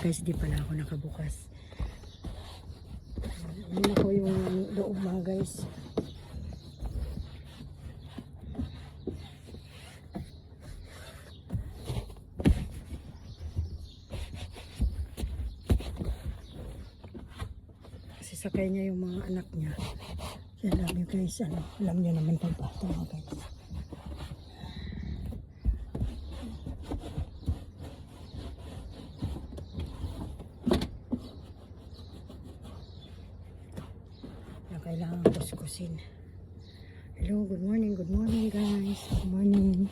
guys, di pala ako nakabukas. Yun ako yung loob mga guys. Kasi sakay niya yung mga anak niya. Kaya alam nyo guys, alam nyo naman pagbata mga guys. Kailangan kuskusin. Hello, good morning guys. Good morning.